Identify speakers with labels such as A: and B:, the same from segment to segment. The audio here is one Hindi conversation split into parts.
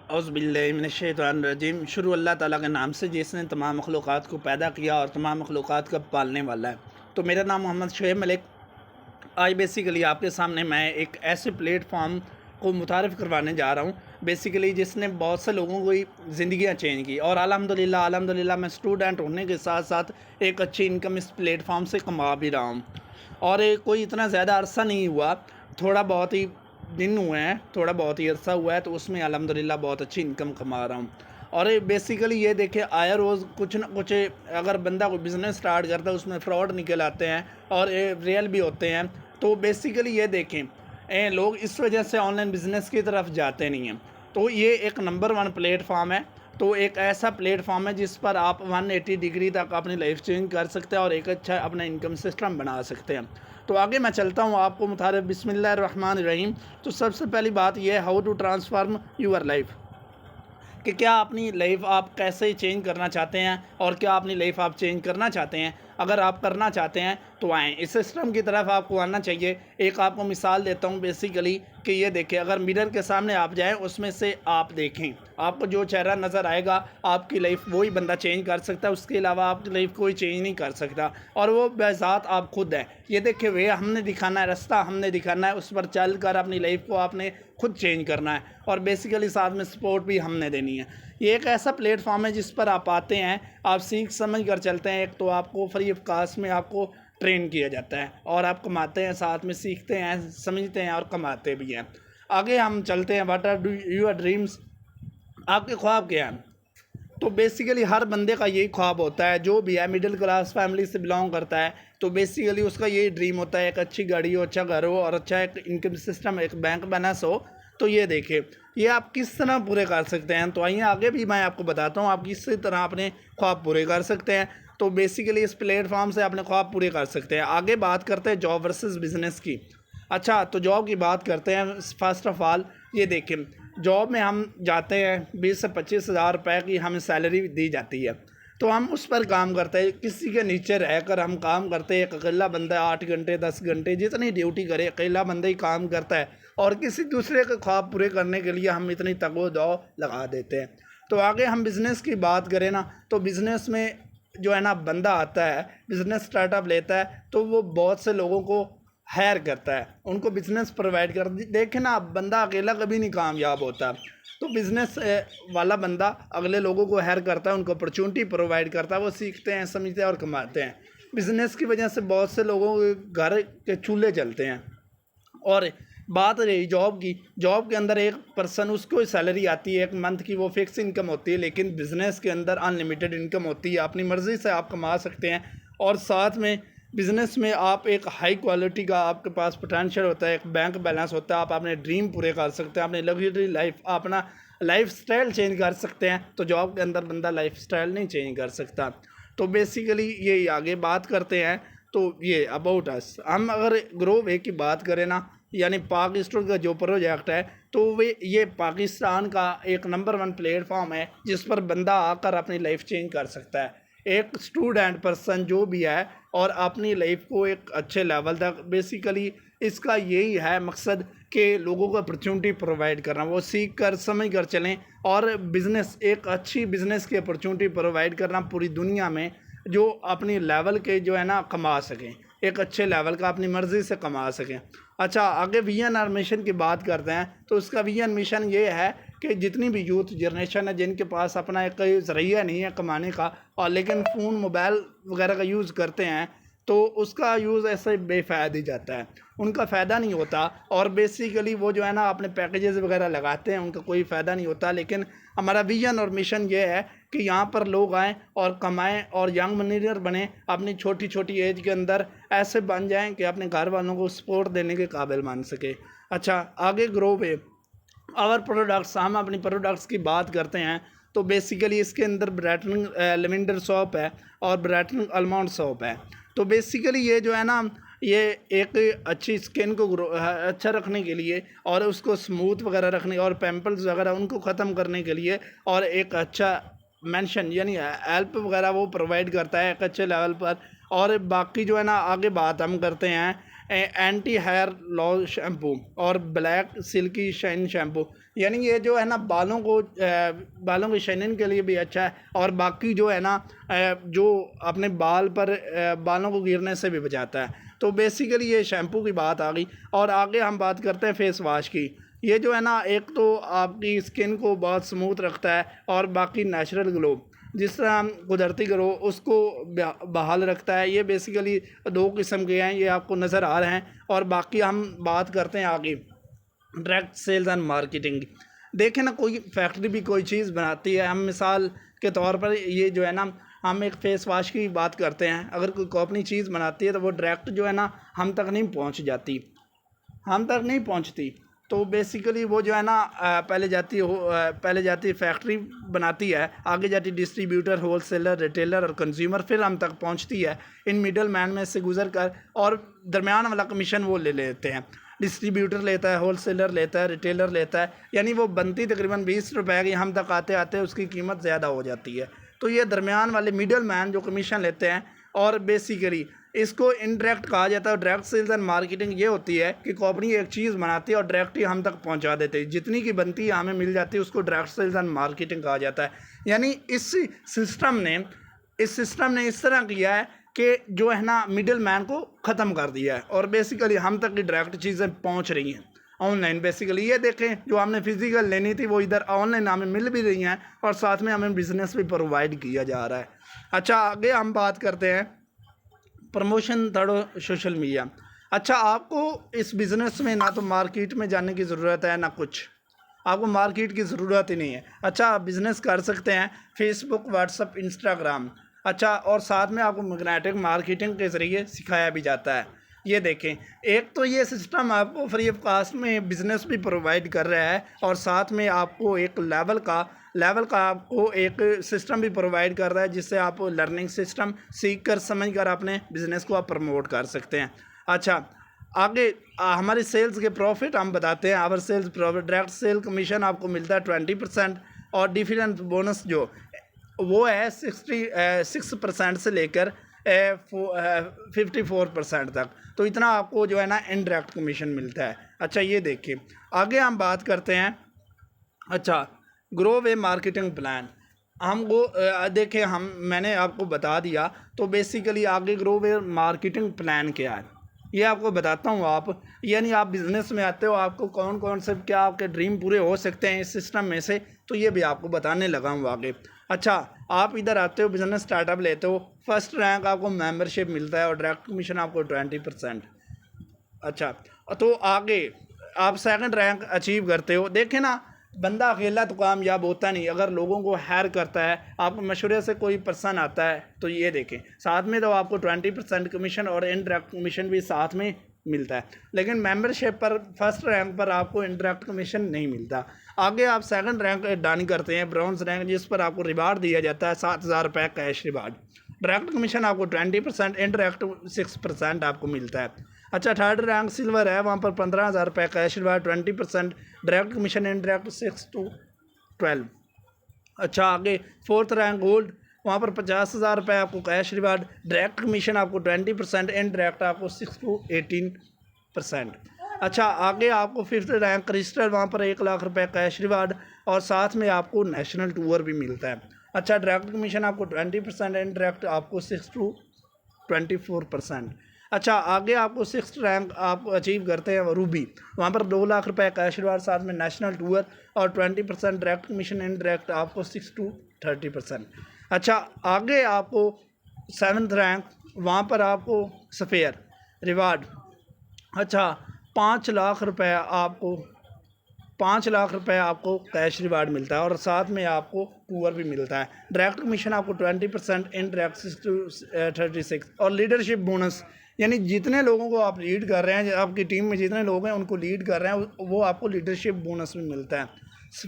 A: औज़ुबिल्लाहिमिनश्शैतानिर्रजीम। शुरू अल्लाह ताला के नाम से जिसने तमाम मखलूक़ात को पैदा किया और तमाम मखलूक़ात का पालने वाला है। तो मेरा नाम मोहम्मद शुएब मलिक। आज बेसिकली आपके सामने मैं एक ऐसे प्लेटफॉर्म को मुतारिफ़ करवाने जा रहा हूँ बेसिकली जिसने बहुत से लोगों की ज़िंदगियाँ चेंज की और अल्हम्दुलिल्लाह मैं स्टूडेंट होने के साथ साथ एक अच्छी इनकम इस प्लेटफॉर्म से कमा भी रहा हूँ। और कोई इतना ज़्यादा अरसा नहीं हुआ, थोड़ा बहुत ही दिन हुए हैं, थोड़ा बहुत ही अरसा हुआ है, तो उसमें अल्हम्दुलिल्लाह बहुत अच्छी इनकम कमा रहा हूँ। और बेसिकली ये देखिए आया रोज़ कुछ ना कुछ अगर बंदा कोई बिज़नेस स्टार्ट करता है उसमें फ़्रॉड निकल आते हैं और रियल भी होते हैं। तो बेसिकली ये देखें लोग इस वजह से ऑनलाइन बिज़नेस की तरफ जाते नहीं हैं। तो ये एक नंबर 1 प्लेटफॉर्म है। तो एक ऐसा प्लेटफॉर्म है जिस पर आप 180 डिग्री तक अपनी लाइफ चेंज कर सकते हैं और एक अच्छा अपना इनकम सिस्टम बना सकते हैं। तो आगे मैं चलता हूँ आपको मुतारिफ़ बिस्मिल्लाहिर्रहमानिर्रहीम। तो सबसे पहली बात यह है how to transform your life, कि क्या अपनी लाइफ आप कैसे चेंज करना चाहते हैं और क्या अपनी लाइफ आप चेंज करना चाहते हैं। अगर आप करना चाहते हैं तो आएँ, इस सिस्टम की तरफ आपको आना चाहिए। एक आपको मिसाल देता हूँ बेसिकली कि ये देखें, अगर मिरर के सामने आप जाएं उसमें से आप देखें, आपको जो चेहरा नज़र आएगा आपकी लाइफ वही बंदा चेंज कर सकता है, उसके अलावा आपकी लाइफ कोई चेंज नहीं कर सकता और वो बेज़ात आप खुद हैं। ये देखें, वे हमने दिखाना है, रास्ता हमने दिखाना है, उस पर चल कर अपनी लाइफ को आपने खुद चेंज करना है और बेसिकली साथ में सपोर्ट भी हमने देनी है। ये एक ऐसा प्लेटफॉर्म है जिस पर आप आते हैं, आप सीख समझ कर चलते हैं। एक तो आपको फ्री ऑफ कास्ट में आपको ट्रेन किया जाता है और आप कमाते हैं, साथ में सीखते हैं, समझते हैं और कमाते भी हैं। आगे हम चलते हैं, व्हाट आर योर ड्रीम्स, आपके ख्वाब क्या हैं। तो बेसिकली हर बंदे का यही ख्वाब होता है, जो भी है मिडिल क्लास फैमिली से बिलोंग करता है तो बेसिकली उसका यही ड्रीम होता है एक अच्छी गाड़ी हो, अच्छा घर हो और अच्छा एक इनकम सिस्टम, एक बैंक बैलेंस हो। तो ये देखिए ये आप किस तरह पूरे कर सकते हैं। तो आइए आगे भी मैं आपको बताता हूँ आप किस तरह अपने ख्वाब पूरे कर सकते हैं। तो बेसिकली इस प्लेटफॉर्म से अपने ख्वाब पूरे कर सकते हैं। आगे बात करते हैं जॉब वर्सेस बिज़नेस की। अच्छा, तो जॉब की बात करते हैं। फ़र्स्ट ऑफ़ ऑल ये देखें, जॉब में हम जाते हैं 20 से 25 हज़ार रुपये की हमें सैलरी दी जाती है, तो हम उस पर काम करते हैं, किसी के नीचे रहकर हम काम करते हैं। एक अकेला बंदा 8 घंटे 10 घंटे जितनी ड्यूटी करे अकेला बंदा ही काम करता है और किसी दूसरे के ख्वाब पूरे करने के लिए हम इतनी तगो-दो लगा देते हैं। तो आगे हम बिज़नेस की बात करें ना, तो बिज़नेस में जो है ना बंदा आता है, बिज़नेस स्टार्टअप लेता है तो वो बहुत से लोगों को हायर करता है, उनको बिज़नेस प्रोवाइड कर देखें ना, बंदा अकेला कभी नहीं कामयाब होता। तो बिज़नेस वाला बंदा अगले लोगों को हायर करता है, उनको अपॉर्चुनिटी प्रोवाइड करता है, वो सीखते हैं, समझते हैं और कमाते हैं। बिज़नेस की वजह से बहुत से लोगों के घर के चूल्हे चलते हैं। और बात रही जॉब की, जॉब के अंदर एक पर्सन उसको सैलरी आती है एक मंथ की, वो फिक्स इनकम होती है, लेकिन बिज़नेस के अंदर अनलिमिटेड इनकम होती है, अपनी मर्ज़ी से आप कमा सकते हैं। और साथ में बिज़नेस में आप एक हाई क्वालिटी का आपके पास पोटेंशियल होता है, एक बैंक बैलेंस होता है, आप अपने ड्रीम पूरे कर सकते हैं, अपनी लग्जरी लाइफ, अपना लाइफ स्टाइल चेंज कर सकते हैं। तो जॉब के अंदर बंदा लाइफ स्टाइल नहीं चेंज कर सकता। तो बेसिकली ये आगे बात करते हैं। तो ये अबाउट अस, हम अगर ग्रो वे की बात करें ना, यानी पाकिस्तान का जो प्रोजेक्ट है, तो वे ये पाकिस्तान का एक नंबर 1 प्लेटफॉर्म है जिस पर बंदा आकर अपनी लाइफ चेंज कर सकता है। एक स्टूडेंट पर्सन जो भी है और अपनी लाइफ को एक अच्छे लेवल तक, बेसिकली इसका यही है मकसद कि लोगों को अपॉर्चुनिटी प्रोवाइड करना, वो सीख कर समझ कर चलें और बिज़नेस एक अच्छी बिज़नेस की अपॉर्चुनिटी प्रोवाइड करना पूरी दुनिया में, जो अपनी लेवल के जो है ना कमा सकें, एक अच्छे लेवल का अपनी मर्ज़ी से कमा सकें। अच्छा, आगे विजन और मिशन की बात करते हैं। तो उसका विजन मिशन ये है कि जितनी भी यूथ जनरेशन है जिनके पास अपना एक ज़रिया नहीं है कमाने का और लेकिन फ़ोन मोबाइल वगैरह का यूज़ करते हैं, तो उसका यूज़ ऐसे बेफ़ायदा ही जाता है, उनका फ़ायदा नहीं होता। और बेसिकली वो जो है ना अपने पैकेजेस वगैरह लगाते हैं, उनका कोई फ़ायदा नहीं होता। लेकिन हमारा विजन और मिशन ये है कि यहाँ पर लोग आएँ और कमाएँ और यंग मिलियनेयर बने, अपनी छोटी छोटी एज के अंदर ऐसे बन जाएँ कि अपने घर वालों को सपोर्ट देने के काबिल बन सके। अच्छा, आगे ग्रो वे और प्रोडक्ट्स, हम अपनी प्रोडक्ट्स की बात करते हैं। तो बेसिकली इसके अंदर ब्राइटनिंग लेवेंडर सोप है और ब्राइटनिंग आलमंड सोप है। तो बेसिकली ये जो है ना, ये एक अच्छी स्किन को अच्छा रखने के लिए और उसको स्मूथ वगैरह रखने और पिंपल्स वगैरह उनको ख़त्म करने के लिए और एक अच्छा मेंशन यानी हेल्प वगैरह वो प्रोवाइड करता है एक अच्छे लेवल पर। और बाकी जो है ना, आगे बात हम करते हैं एंटी हेयर लॉस शैम्पू और ब्लैक सिल्की शाइन शैम्पू। यानी ये जो है ना बालों की शाइनिंग के लिए भी अच्छा है, और बाकी जो है ना जो अपने बालों को गिरने से भी बचाता है। तो बेसिकली ये शैम्पू की बात आ गई। और आगे हम बात करते हैं फेस वाश की। ये जो है ना, एक तो आपकी स्किन को बहुत स्मूथ रखता है, और बाकी नेचुरल ग्लो, जिस तरह हम कुदरती ग्लो उसको बहाल रखता है। ये बेसिकली 2 किस्म के हैं, ये आपको नज़र आ रहे हैं। और बाकी हम बात करते हैं आगे डायरेक्ट सेल्स एंड मार्केटिंग। देखें ना, कोई फैक्ट्री भी कोई चीज़ बनाती है, हम मिसाल के तौर पर ये जो है ना, हम एक फेस वाश की बात करते हैं, अगर कोई कंपनी चीज़ बनाती है तो वो डायरेक्ट जो है ना हम तक नहीं पहुंचती। तो बेसिकली वो जो है ना पहले जाती फैक्ट्री बनाती है, आगे जाती डिस्ट्रीब्यूटर, होलसेलर, रिटेलर और कंज्यूमर, फिर हम तक पहुंचती है इन मिडल मैन में से गुजर कर, और दरमियान वाला कमीशन वो ले लेते हैं। डिस्ट्रीब्यूटर लेता है, होलसेलर लेता है, रिटेलर लेता है, यानी वो बनती तकरीबन 20 रुपए की, हम तक आते आते उसकी कीमत ज़्यादा हो जाती है। तो ये दरमियान वाले मिडल मैन जो कमीशन लेते हैं, और बेसिकली इसको इनडायरेक्ट कहा जाता है। डायरेक्ट सेल्स एंड मार्केटिंग ये होती है कि कंपनी एक चीज़ बनाती है और डायरेक्ट ही हम तक पहुंचा देते हैं, जितनी की बनती है हमें मिल जाती है, उसको डायरेक्ट सेल्स एंड मार्केटिंग कहा जाता है। यानी इस सिस्टम ने इस तरह किया है कि जो है ना मिडिल मैन को ख़त्म कर दिया है, और बेसिकली हम तक की डायरेक्ट चीज़ें पहुँच रही हैं ऑनलाइन। बेसिकली ये देखें, जो हमने फिजिकल लेनी थी वो इधर ऑनलाइन हमें मिल भी रही हैं, और साथ में हमें बिज़नेस भी प्रोवाइड किया जा रहा है। अच्छा, आगे हम बात करते हैं प्रमोशन थर्ड सोशल मीडिया। अच्छा, आपको इस बिज़नेस में ना तो मार्केट में जाने की ज़रूरत है, ना कुछ, आपको मार्केट की ज़रूरत ही नहीं है। अच्छा, बिज़नेस कर सकते हैं फेसबुक, व्हाट्सअप, इंस्टाग्राम। अच्छा, और साथ में आपको मैग्नेटिक मार्केटिंग के ज़रिए सिखाया भी जाता है। ये देखें, एक तो ये सिस्टम आपको फ्री ऑफ कास्ट में बिज़नेस भी प्रोवाइड कर रहा है, और साथ में आपको एक लेवल का आपको एक सिस्टम भी प्रोवाइड कर रहा है, जिससे आप लर्निंग सिस्टम सीख कर समझ कर अपने बिज़नेस को आप प्रमोट कर सकते हैं। अच्छा, आगे हमारी सेल्स के प्रॉफिट हम बताते हैं। Our sales profit, direct sale commission आपको मिलता है 20%, और डिफरेंस बोनस जो वो है 66% से लेकर 54% तक। तो इतना आपको जो है ना इनडायरेक्ट कमीशन मिलता है। अच्छा, ये देखिए, आगे हम बात करते हैं। अच्छा, ग्रो वे मार्केटिंग प्लान। देखें, मैंने आपको बता दिया। तो बेसिकली आगे ग्रो वे मार्केटिंग प्लान क्या है ये आपको बताता हूँ। यानी आप बिज़नेस में आते हो, आपको कौन कौन से क्या आपके ड्रीम पूरे हो सकते हैं इस सिस्टम में से, तो ये भी आपको बताने लगा हूँ आगे। अच्छा, आप इधर आते हो, बिज़नेस स्टार्टअप लेते हो, फर्स्ट रैंक आपको मेंबरशिप मिलता है, और डायरेक्ट कमीशन आपको 20%। अच्छा, तो आगे आप सेकंड रैंक अचीव करते हो। देखें ना, बंदा अकेला तो कामयाब होता नहीं, अगर लोगों को हायर करता है, आपको मशवरे से कोई पर्सन आता है, तो ये देखें, साथ में तो आपको 20% कमीशन और इनडायरेक्ट कमीशन भी साथ में मिलता है। लेकिन मेंबरशिप पर फर्स्ट रैंक पर आपको इनडायरेक्ट कमीशन नहीं मिलता। आगे आप सेकंड रैंक डन करते हैं, ब्रॉन्ज रैंक, जिस पर आपको रिवार्ड दिया जाता है 7,000 रुपये कैश रिवार्ड। डायरेक्ट कमीशन आपको 20%, इनडायरेक्ट 6% आपको मिलता है। अच्छा, थर्ड रैंक सिल्वर है, वहाँ पर 15,000 रुपये cash reward, 20% direct commission, indirect 6 to 12। अच्छा, आगे फोर्थ रैंक गोल्ड, वहाँ पर 50,000 रुपये आपको कैश रिवार्ड, डायरेक्ट कमीशन आपको 20%, इनडायरेक्ट आपको 6 to 18%। अच्छा, आगे आपको फिफ्थ रैंक क्रिस्टल, वहाँ पर 1,00,000 रुपये कैश रिवार्ड, और साथ में आपको नेशनल टूर भी मिलता है। अच्छा, डायरेक्ट कमीशन आपको 20%, इनडायरेक्ट आपको 6 to 24%। अच्छा, आगे आपको सिक्स रैंक आप अचीव करते हैं रूबी, वहाँ पर 2,00,000 रुपये कैश रिवार्ड, साथ में नेशनल टूर, और 20% डायरेक्ट कमीशन, इनडायरेक्ट आपको 6 to 30%। अच्छा, आगे आपको सेवन्थ रैंक, वहाँ पर आपको सफ़ेयर रिवार्ड। अच्छा, 5,00,000 रुपये आपको कैश रिवार्ड मिलता है, और साथ में आपको टूर भी मिलता है। डायरेक्ट कमीशन आपको 20%, इनडायरेक्ट 6 to 36। और लीडरशिप बोनस, यानी जितने लोगों को आप लीड कर रहे हैं, आपकी टीम में जितने लोग हैं उनको लीड कर रहे हैं, वो आपको लीडरशिप बोनस भी मिलता है।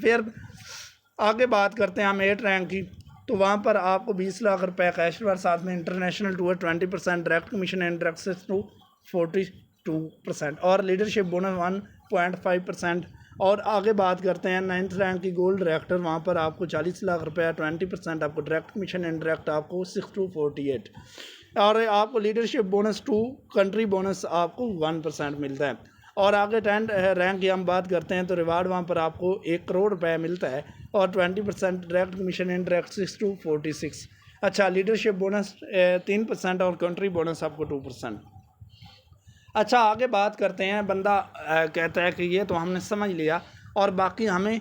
A: फिर आगे बात करते हैं हम 8 रैंक की, तो वहाँ पर आपको 20,00,000 रुपये कैश रिवार्ड, साथ में international tour 20%, direct commission, indirect 6 to 42%, और लीडरशिप बोनस 1.5%। और आगे बात करते हैं 9th रैंक की गोल्ड डायरेक्टर, वहाँ पर आपको 40,00,000 रुपये, 20% आपको डायरेक्ट कमीशन, इनडायरेक्ट आपको 6 to 48। और आपको लीडरशिप बोनस 2, कंट्री बोनस आपको 1% मिलता है। और आगे 10 रैंक की हम बात करते हैं तो रिवार्ड वहाँ पर आपको 1 करोड़ रुपए मिलता है और 20% डायरेक्ट कमीशन, इनडायरेक्ट 6 to 46। अच्छा, लीडरशिप बोनस 3% और कंट्री बोनस आपको 2%। अच्छा, आगे बात करते हैं। बंदा कहता है कि ये तो हमने समझ लिया और बाकी हमें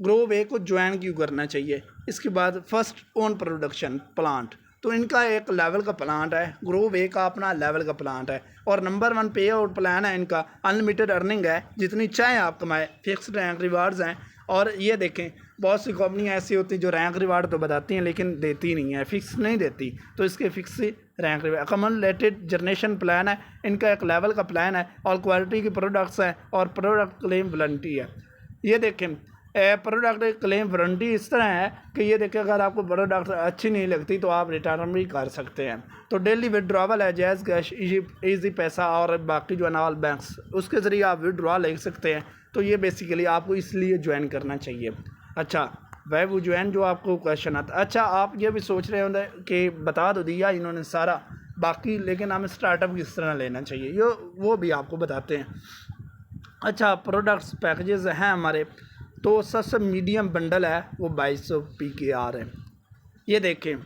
A: ग्रो वे को ज्वाइन क्यों करना चाहिए। इसके बाद फर्स्ट ओन प्रोडक्शन प्लांट, तो इनका एक लेवल का प्लांट है, ग्रो वे का अपना लेवल का प्लांट है और नंबर 1 पे आउट प्लान है इनका। अनलिमिटेड अर्निंग है, जितनी चाहे आप कमाएं, फिक्स्ड रैंक रिवार्ड्स हैं। और ये देखें, बहुत सी कंपनियाँ ऐसी होती हैं जो रैंक रिवार्ड तो बताती हैं लेकिन देती नहीं है, फिक्स नहीं देती। तो इसके fix rank reward accumulated generation plan है इनका, एक लेवल का प्लान है और क्वालिटी की प्रोडक्ट्स हैं और प्रोडक्ट क्लेम वारंटी है। ये देखें, प्रोडक्ट क्लेम वारंटी इस तरह है कि ये देखें, अगर आपको प्रोडक्ट अच्छी नहीं लगती तो आप रिटर्न भी कर सकते हैं। तो डेली विड्रॉवल है, जैज़ कैश, ईजी पैसा और बाकी जो अनाल बैंक्स, उसके ज़रिए आप विड्रॉ ले सकते हैं। तो ये बेसिकली आपको इसलिए ज्वाइन करना चाहिए। अच्छा, वह वो ज्वाइन जो आपको क्वेश्चन आता। अच्छा, आप ये भी सोच रहे होंगे कि बता तो दिया इन्होंने सारा बाकी, लेकिन हमें स्टार्टअप किस तरह लेना चाहिए, ये वो भी आपको बताते हैं। अच्छा, प्रोडक्ट्स पैकेजेस हैं हमारे, तो सबसे मीडियम बंडल है वो 2200 PKR है। ये देखें,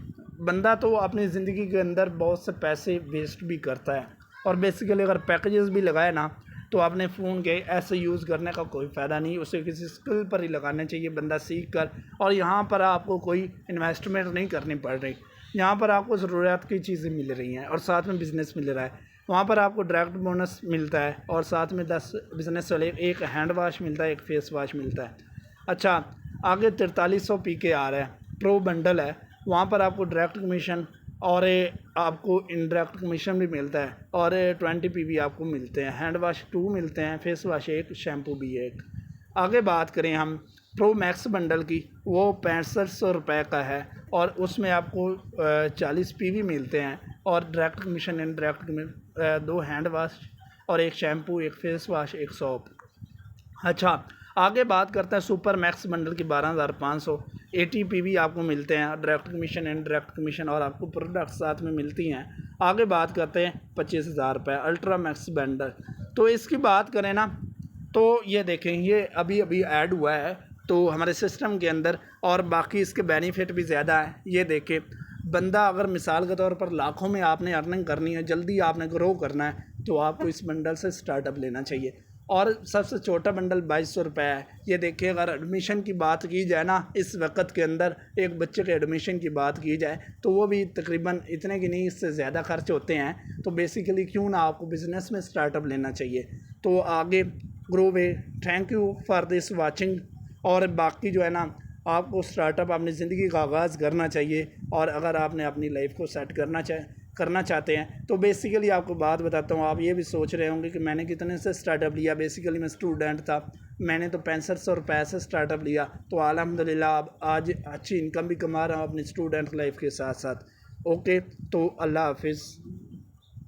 A: बंदा तो अपनी ज़िंदगी के अंदर बहुत से पैसे वेस्ट भी करता है और बेसिकली अगर पैकेजेस भी लगाए ना तो अपने फ़ोन के ऐसे यूज़ करने का कोई फ़ायदा नहीं, उसे किसी स्किल पर ही लगाना चाहिए बंदा सीख कर। और यहाँ पर आपको कोई इन्वेस्टमेंट नहीं करनी पड़ रही, यहाँ पर आपको ज़रूरत की चीज़ें मिल रही हैं और साथ में बिज़नेस मिल रहा है। वहाँ पर आपको डायरेक्ट बोनस मिलता है और साथ में 10 बिज़नेस वाले, एक हैंड वाश मिलता है, एक फेस वाश मिलता है। अच्छा, आगे 4300 PKR है, प्रो बंडल है, वहाँ पर आपको डायरेक्ट कमीशन और आपको इनडायरेक्ट कमीशन भी मिलता है और 20 PV आपको मिलते हैं, हैंड वाश 2 मिलते हैं, फेस वाश 1, शैम्पू भी 1। आगे बात करें हम प्रो मैक्स बंडल की, वो 6500 रुपये का है और उसमें आपको 40 PV मिलते हैं और direct commission, indirect commission 2 hand wash और 1 शैम्पू, 1 फेस वाश, 1 सॉप। अच्छा, आगे बात करते हैं सुपर मैक्स बंडल की 12,500, 80 PV आपको मिलते हैं, डायरेक्ट कमीशन, इनडायरेक्ट कमीशन और आपको प्रोडक्ट साथ में मिलती हैं। आगे बात करते हैं 25,000 रुपये अल्ट्रा मैक्स बंडल। तो इसकी बात करें ना तो ये देखें, ये अभी अभी ऐड हुआ है तो हमारे सिस्टम के अंदर, और बाकी इसके बेनिफिट भी ज़्यादा है। ये देखें, बंदा अगर मिसाल के तौर पर लाखों में आपने अर्निंग करनी है, जल्दी आपने ग्रो करना है, तो आपको इस बंडल से स्टार्टअप लेना चाहिए। और सबसे छोटा बंडल 2200 रुपये है। ये देखिए, अगर एडमिशन की बात की जाए ना, इस वक्त के अंदर एक बच्चे के एडमिशन की बात की जाए तो वो भी तकरीबन इतने की नहीं, इससे ज़्यादा खर्च होते हैं। तो बेसिकली क्यों ना आपको बिज़नेस में स्टार्टअप लेना चाहिए। तो आगे grow way. Thank you for this watching. और बाकी जो है ना, आपको स्टार्टअप अपनी ज़िंदगी का आगाज़ करना चाहिए और अगर आपने अपनी लाइफ को सेट करना चाहते हैं तो बेसिकली आपको बात बताता हूँ। आप ये भी सोच रहे होंगे कि मैंने कितने से स्टार्टअप लिया। बेसिकली मैं स्टूडेंट था, मैंने तो 6500 रुपये से स्टार्टअप लिया, तो अल्हम्दुलिल्लाह अब आज अच्छी इनकम भी कमा रहा हूँ अपनी स्टूडेंट लाइफ के साथ साथ। ओके, तो अल्लाह हाफिज़।